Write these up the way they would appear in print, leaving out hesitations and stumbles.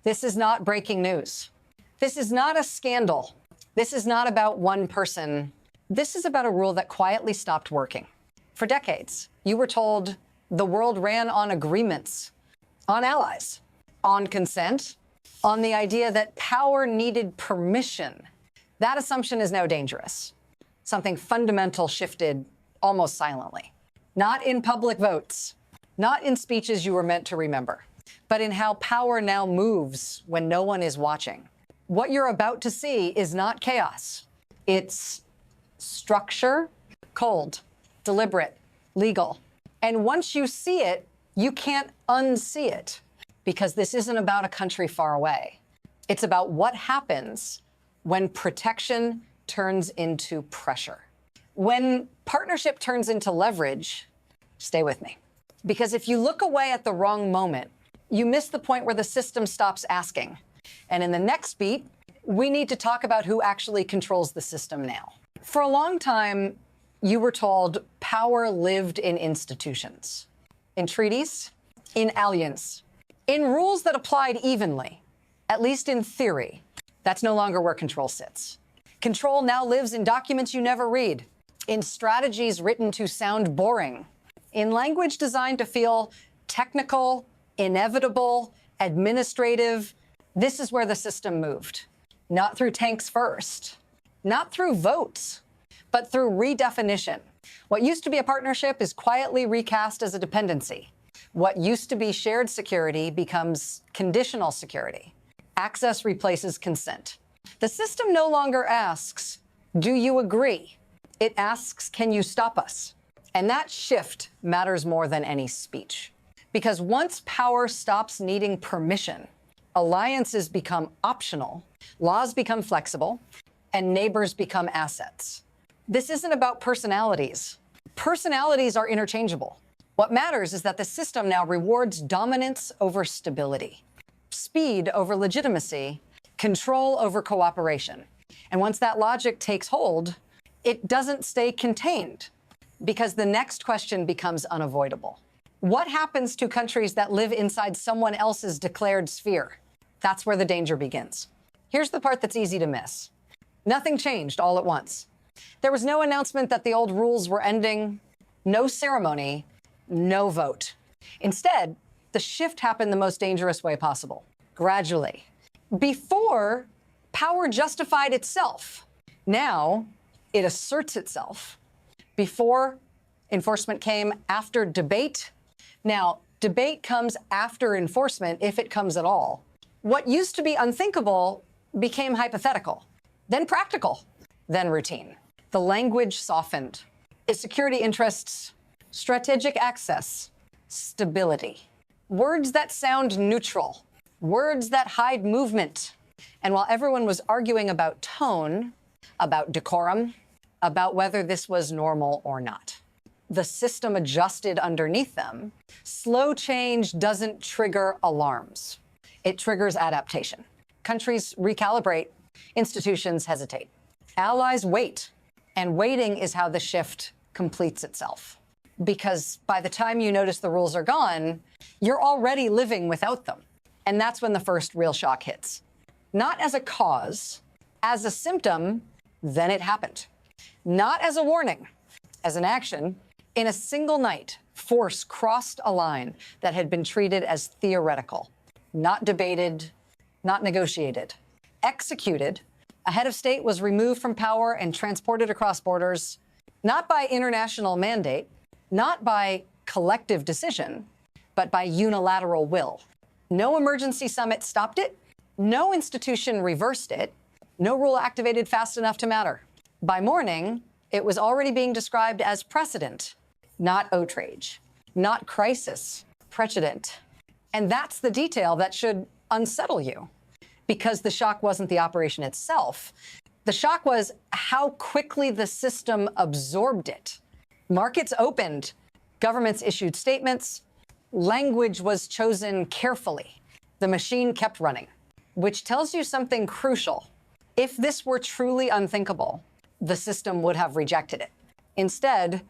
This is not breaking news. This is not a scandal. This is not about one person. This is about a rule that quietly stopped working. For decades, you were told the world ran on agreements, on allies, on consent, on the idea that power needed permission. That assumption is now dangerous. Something fundamental shifted almost silently. Not in public votes, not in speeches you were meant to remember, but in how power now moves when no one is watching. What you're about to see is not chaos. It's structure, cold, deliberate, legal. And once you see it, you can't unsee it, because this isn't about a country far away. It's about what happens when protection turns into pressure. When partnership turns into leverage, stay with me. Because if you look away at the wrong moment, you miss the point where the system stops asking. And in the next beat, we need to talk about who actually controls the system now. For a long time, you were told power lived in institutions, in treaties, in alliance, in rules that applied evenly, at least in theory. That's no longer where control sits. Control now lives in documents you never read, in strategies written to sound boring, in language designed to feel technical, inevitable, administrative. This is where the system moved. Not through tanks first, not through votes, but through redefinition. What used to be a partnership is quietly recast as a dependency. What used to be shared security becomes conditional security. Access replaces consent. The system no longer asks, do you agree? It asks, can you stop us? And that shift matters more than any speech. Because once power stops needing permission, alliances become optional, laws become flexible, and neighbors become assets. This isn't about personalities. Personalities are interchangeable. What matters is that the system now rewards dominance over stability, speed over legitimacy, control over cooperation. And once that logic takes hold, it doesn't stay contained, because the next question becomes unavoidable. What happens to countries that live inside someone else's declared sphere? That's where the danger begins. Here's the part that's easy to miss. Nothing changed all at once. There was no announcement that the old rules were ending, no ceremony, no vote. Instead, the shift happened the most dangerous way possible, gradually. Before, power justified itself. Now, it asserts itself. Before, enforcement came after debate. Now, debate comes after enforcement, if it comes at all. What used to be unthinkable became hypothetical, then practical, then routine. The language softened. Its security interests, strategic access, stability. Words that sound neutral, words that hide movement. And while everyone was arguing about tone, about decorum, about whether this was normal or not, the system adjusted underneath them. Slow change doesn't trigger alarms. It triggers adaptation. Countries recalibrate, institutions hesitate. Allies wait, and waiting is how the shift completes itself. Because by the time you notice the rules are gone, you're already living without them. And that's when the first real shock hits. Not as a cause, as a symptom, then it happened. Not as a warning, as an action. In a single night, force crossed a line that had been treated as theoretical, not debated, not negotiated. Executed, a head of state was removed from power and transported across borders, not by international mandate, not by collective decision, but by unilateral will. No emergency summit stopped it. No institution reversed it. No rule activated fast enough to matter. By morning, it was already being described as precedent, not outrage, not crisis, precedent. And that's the detail that should unsettle you, because the shock wasn't the operation itself. The shock was how quickly the system absorbed it. Markets opened, governments issued statements, language was chosen carefully. The machine kept running, which tells you something crucial. If this were truly unthinkable, the system would have rejected it. Instead,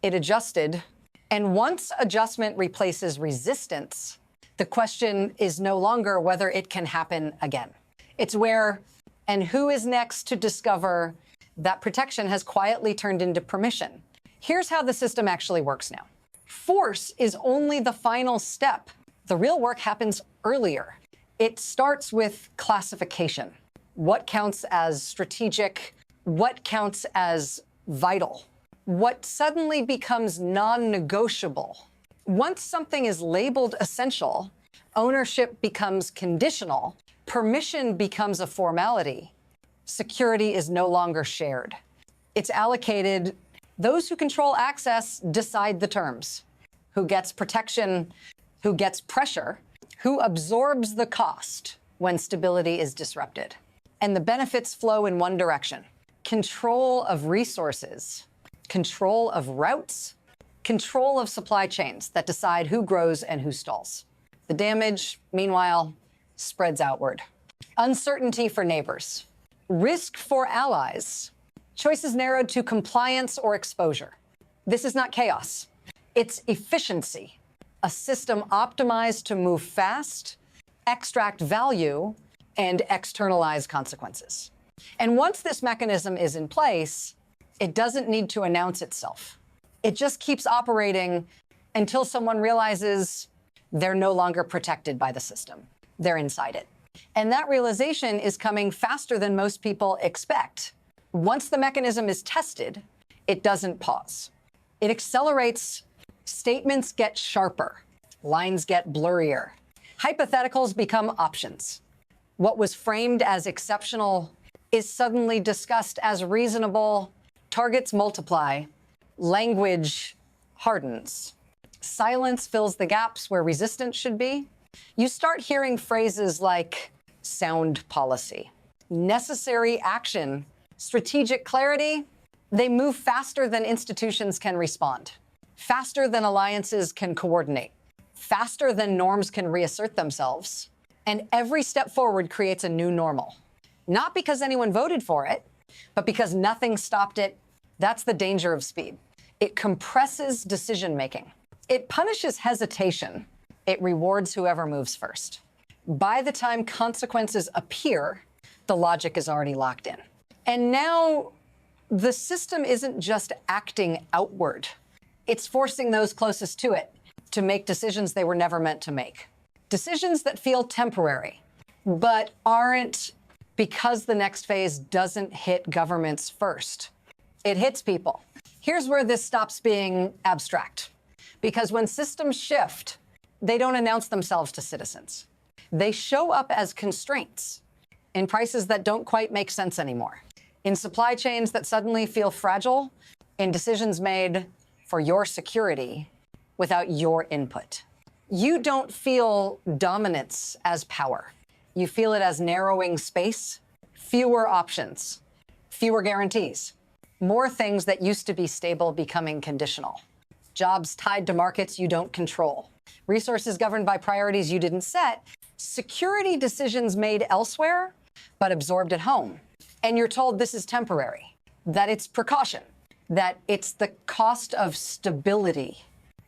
it adjusted. And once adjustment replaces resistance, The question is no longer whether it can happen again. It's where and who is next to discover that protection has quietly turned into permission. Here's how the system actually works now. Force is only the final step. The real work happens earlier. It starts with classification. What counts as strategic? What counts as vital? What suddenly becomes non-negotiable? Once something is labeled essential, ownership becomes conditional, permission becomes a formality, security is no longer shared. It's allocated. Those who control access decide the terms. Who gets protection, who gets pressure, who absorbs the cost when stability is disrupted. And the benefits flow in one direction. Control of resources, control of routes, control of supply chains that decide who grows and who stalls. The damage, meanwhile, spreads outward. Uncertainty for neighbors, risk for allies, choices narrowed to compliance or exposure. This is not chaos. It's efficiency, a system optimized to move fast, extract value, and externalize consequences. And once this mechanism is in place, it doesn't need to announce itself. It just keeps operating until someone realizes they're no longer protected by the system. They're inside it. And that realization is coming faster than most people expect. Once the mechanism is tested, it doesn't pause. It accelerates. Statements get sharper. Lines get blurrier. Hypotheticals become options. What was framed as exceptional is suddenly discussed as reasonable. Targets multiply. Language hardens. Silence fills the gaps where resistance should be. You start hearing phrases like sound policy, necessary action, strategic clarity. They move faster than institutions can respond, faster than alliances can coordinate, faster than norms can reassert themselves. And every step forward creates a new normal. Not because anyone voted for it, but because nothing stopped it. That's the danger of speed. It compresses decision-making. It punishes hesitation. It rewards whoever moves first. By the time consequences appear, the logic is already locked in. And now the system isn't just acting outward. It's forcing those closest to it to make decisions they were never meant to make. Decisions that feel temporary, but aren't, because the next phase doesn't hit governments first. It hits people. Here's where this stops being abstract. Because when systems shift, they don't announce themselves to citizens. They show up as constraints in prices that don't quite make sense anymore, in supply chains that suddenly feel fragile, in decisions made for your security without your input. You don't feel dominance as power. You feel it as narrowing space, fewer options, fewer guarantees, more things that used to be stable becoming conditional, jobs tied to markets you don't control, resources governed by priorities you didn't set, security decisions made elsewhere, but absorbed at home. And you're told this is temporary, that it's precaution, that it's the cost of stability.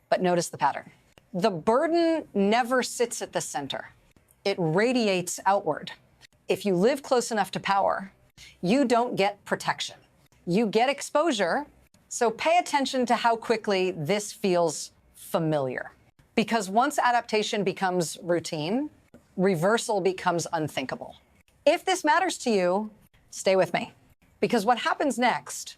But notice the pattern. The burden never sits at the center. It radiates outward. If you live close enough to power, you don't get protection. You get exposure. So pay attention to how quickly this feels familiar. Because once adaptation becomes routine, reversal becomes unthinkable. If this matters to you, stay with me. Because what happens next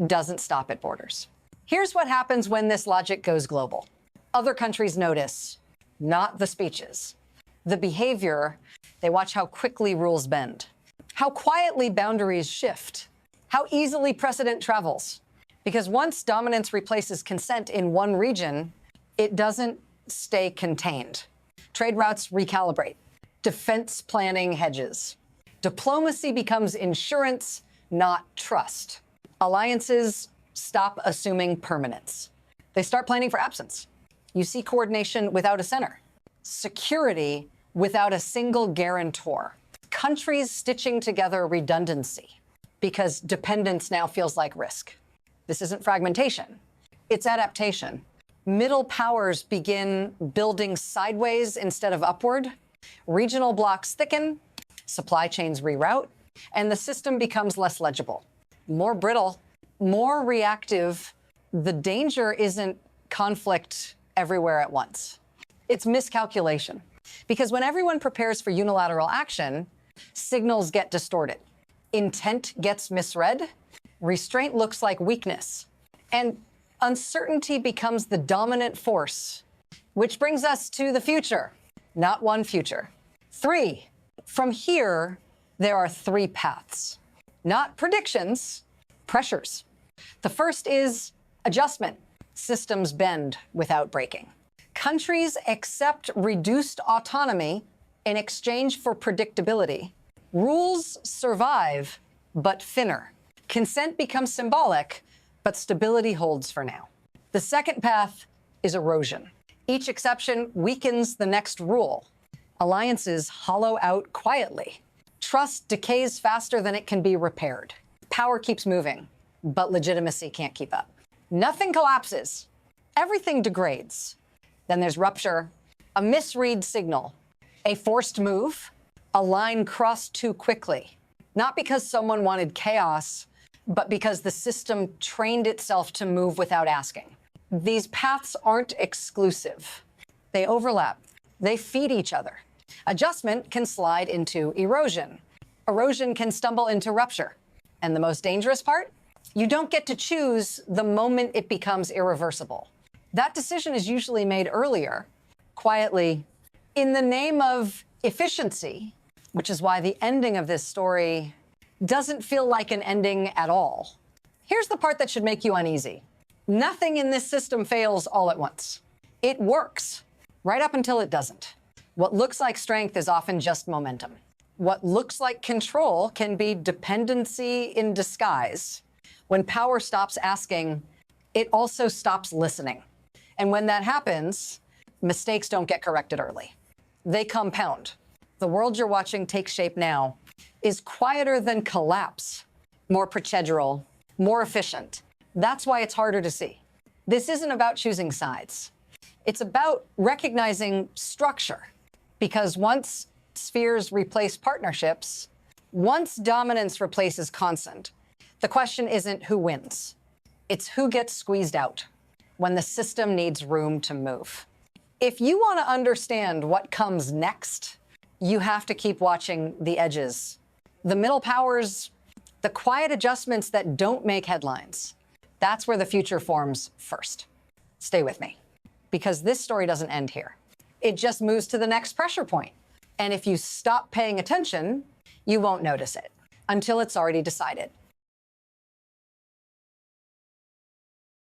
doesn't stop at borders. Here's what happens when this logic goes global. Other countries notice, not the speeches. The behavior, they watch how quickly rules bend, how quietly boundaries shift, how easily precedent travels. Because once dominance replaces consent in one region, it doesn't stay contained. Trade routes recalibrate. Defense planning hedges. Diplomacy becomes insurance, not trust. Alliances stop assuming permanence. They start planning for absence. You see coordination without a center. Security without a single guarantor. Countries stitching together redundancy because dependence now feels like risk. This isn't fragmentation. It's adaptation. Middle powers begin building sideways instead of upward. Regional blocks thicken, supply chains reroute, and the system becomes less legible, more brittle, more reactive. The danger isn't conflict everywhere at once. It's miscalculation. Because when everyone prepares for unilateral action, signals get distorted. Intent gets misread. Restraint looks like weakness. And uncertainty becomes the dominant force, which brings us to the future. Not one future. 3. From here, there are 3 paths. Not predictions, pressures. The first is adjustment. Systems bend without breaking. Countries accept reduced autonomy in exchange for predictability. Rules survive, but thinner. Consent becomes symbolic, but stability holds for now. The second path is erosion. Each exception weakens the next rule. Alliances hollow out quietly. Trust decays faster than it can be repaired. Power keeps moving, but legitimacy can't keep up. Nothing collapses. Everything degrades. Then there's rupture, a misread signal, a forced move, a line crossed too quickly. Not because someone wanted chaos, but because the system trained itself to move without asking. These paths aren't exclusive. They overlap. They feed each other. Adjustment can slide into erosion. Erosion can stumble into rupture. And the most dangerous part? You don't get to choose the moment it becomes irreversible. That decision is usually made earlier, quietly, in the name of efficiency, which is why the ending of this story doesn't feel like an ending at all. Here's the part that should make you uneasy. Nothing in this system fails all at once. It works, right up until it doesn't. What looks like strength is often just momentum. What looks like control can be dependency in disguise. When power stops asking, it also stops listening. And when that happens, mistakes don't get corrected early. They compound. The world you're watching take shape now is quieter than collapse, more procedural, more efficient. That's why it's harder to see. This isn't about choosing sides. It's about recognizing structure. Because once spheres replace partnerships, once dominance replaces consent, the question isn't who wins. It's who gets squeezed out when the system needs room to move. If you want to understand what comes next, you have to keep watching the edges. The middle powers, the quiet adjustments that don't make headlines. That's where the future forms first. Stay with me, because this story doesn't end here. It just moves to the next pressure point. And if you stop paying attention, you won't notice it until it's already decided.